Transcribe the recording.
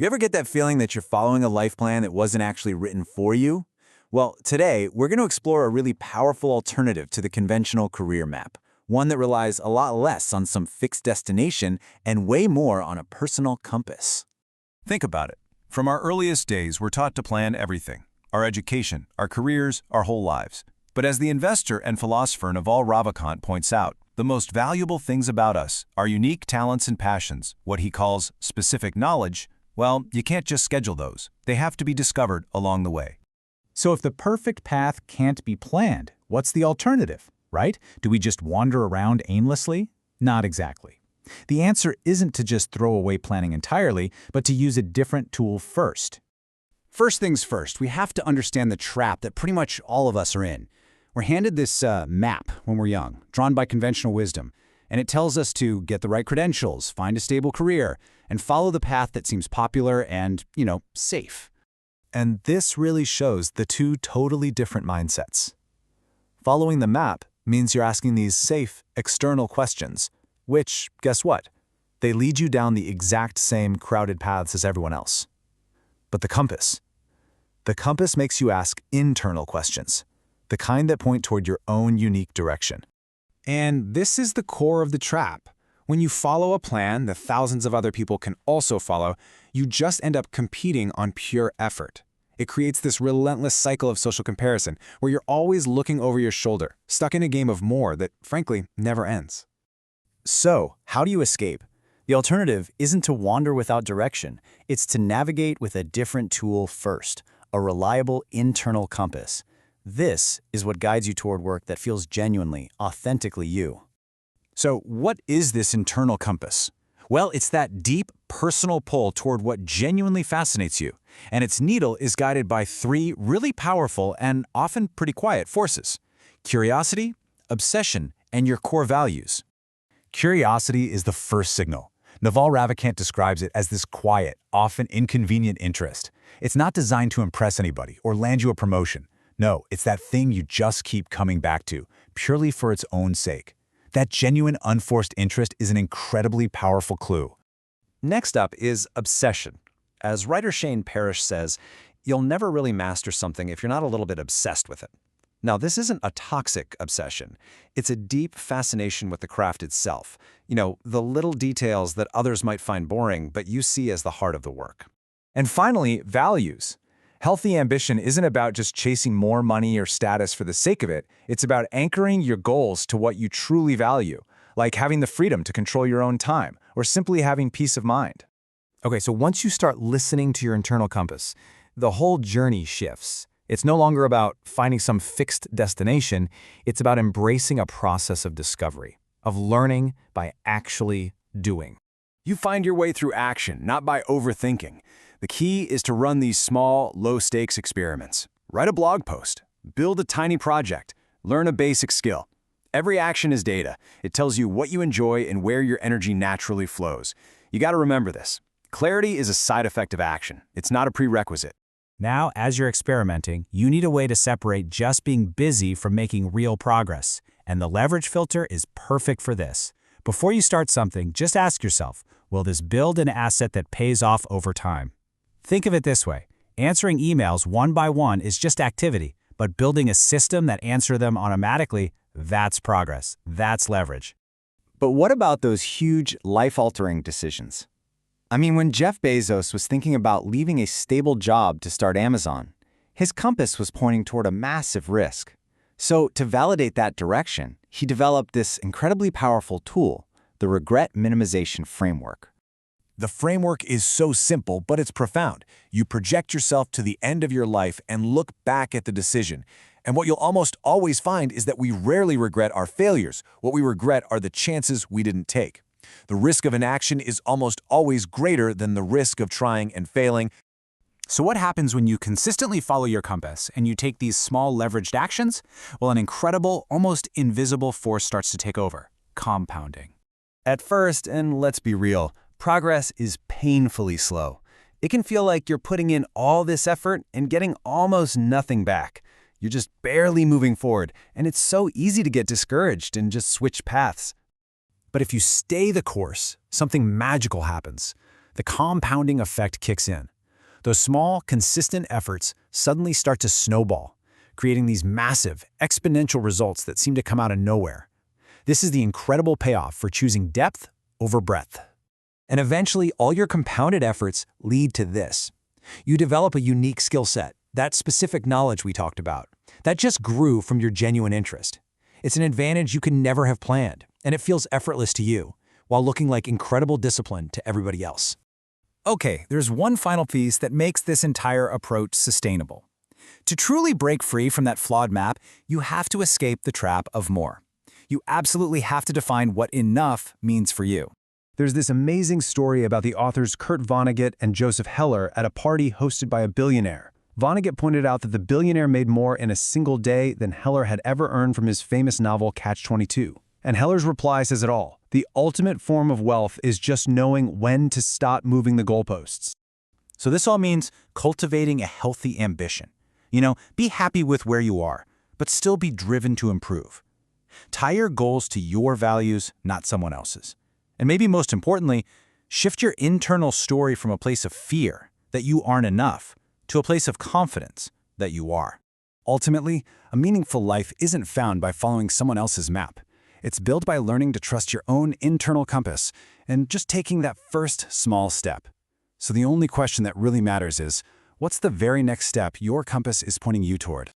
You ever get that feeling that you're following a life plan that wasn't actually written for you? Well, today, we're going to explore a really powerful alternative to the conventional career map, one that relies a lot less on some fixed destination and way more on a personal compass. Think about it. From our earliest days, we're taught to plan everything: our education, our careers, our whole lives. But as the investor and philosopher Naval Ravikant points out, the most valuable things about us, our unique talents and passions, what he calls specific knowledge, well, you can't just schedule those. They have to be discovered along the way. So if the perfect path can't be planned, what's the alternative, right? Do we just wander around aimlessly? Not exactly. The answer isn't to just throw away planning entirely, but to use a different tool first. First things first, we have to understand the trap that pretty much all of us are in. We're handed this map when we're young, drawn by conventional wisdom, and it tells us to get the right credentials, find a stable career, and follow the path that seems popular and, safe. And this really shows the two totally different mindsets. Following the map means you're asking these safe, external questions, which, guess what? They lead you down the exact same crowded paths as everyone else. But the compass makes you ask internal questions, the kind that point toward your own unique direction. And this is the core of the trap. When you follow a plan that thousands of other people can also follow, you just end up competing on pure effort. It creates this relentless cycle of social comparison where you're always looking over your shoulder, stuck in a game of more that, frankly, never ends. So, how do you escape? The alternative isn't to wander without direction. It's to navigate with a different tool first, a reliable internal compass. This is what guides you toward work that feels genuinely, authentically you. So what is this internal compass? Well, it's that deep, personal pull toward what genuinely fascinates you, and its needle is guided by three really powerful and often pretty quiet forces: curiosity, obsession, and your core values. Curiosity is the first signal. Naval Ravikant describes it as this quiet, often inconvenient interest. It's not designed to impress anybody or land you a promotion. No, it's that thing you just keep coming back to, purely for its own sake. That genuine, unforced interest is an incredibly powerful clue. Next up is obsession. As writer Shane Parrish says, you'll never really master something if you're not a little bit obsessed with it. Now, this isn't a toxic obsession. It's a deep fascination with the craft itself. The little details that others might find boring, but you see as the heart of the work. And finally, values. Healthy ambition isn't about just chasing more money or status for the sake of it. It's about anchoring your goals to what you truly value, like having the freedom to control your own time, or simply having peace of mind. Okay, so once you start listening to your internal compass, the whole journey shifts. It's no longer about finding some fixed destination. It's about embracing a process of discovery, of learning by actually doing. You find your way through action, not by overthinking. The key is to run these small, low-stakes experiments. Write a blog post, build a tiny project, learn a basic skill. Every action is data. It tells you what you enjoy and where your energy naturally flows. You got to remember this. Clarity is a side effect of action. It's not a prerequisite. Now, as you're experimenting, you need a way to separate just being busy from making real progress. And the leverage filter is perfect for this. Before you start something, just ask yourself, will this build an asset that pays off over time? Think of it this way. Answering emails one by one is just activity, but building a system that answers them automatically, that's progress. That's leverage. But what about those huge, life-altering decisions? I mean, when Jeff Bezos was thinking about leaving a stable job to start Amazon, his compass was pointing toward a massive risk. So to validate that direction, he developed this incredibly powerful tool, the regret minimization framework. The framework is so simple, but it's profound. You project yourself to the end of your life and look back at the decision. And what you'll almost always find is that we rarely regret our failures. What we regret are the chances we didn't take. The risk of inaction is almost always greater than the risk of trying and failing. So what happens when you consistently follow your compass and you take these small leveraged actions? Well, an incredible, almost invisible force starts to take over: compounding. At first, and let's be real, progress is painfully slow. It can feel like you're putting in all this effort and getting almost nothing back. You're just barely moving forward, and it's so easy to get discouraged and just switch paths. But if you stay the course, something magical happens. the compounding effect kicks in. Those small, consistent efforts suddenly start to snowball, creating these massive, exponential results that seem to come out of nowhere. This is the incredible payoff for choosing depth over breadth. And eventually, all your compounded efforts lead to this. You develop a unique skill set, that specific knowledge we talked about, that just grew from your genuine interest. It's an advantage you can never have planned, and it feels effortless to you, while looking like incredible discipline to everybody else. Okay, there's one final piece that makes this entire approach sustainable. To truly break free from that flawed map, you have to escape the trap of more. You absolutely have to define what enough means for you. There's this amazing story about the authors Kurt Vonnegut and Joseph Heller at a party hosted by a billionaire. Vonnegut pointed out that the billionaire made more in a single day than Heller had ever earned from his famous novel Catch-22. And Heller's reply says it all. The ultimate form of wealth is just knowing when to stop moving the goalposts. So this all means cultivating a healthy ambition. Be happy with where you are, but still be driven to improve. Tie your goals to your values, not someone else's. And maybe most importantly, shift your internal story from a place of fear that you aren't enough to a place of confidence that you are. Ultimately, a meaningful life isn't found by following someone else's map. It's built by learning to trust your own internal compass and just taking that first small step. So the only question that really matters is, what's the very next step your compass is pointing you toward?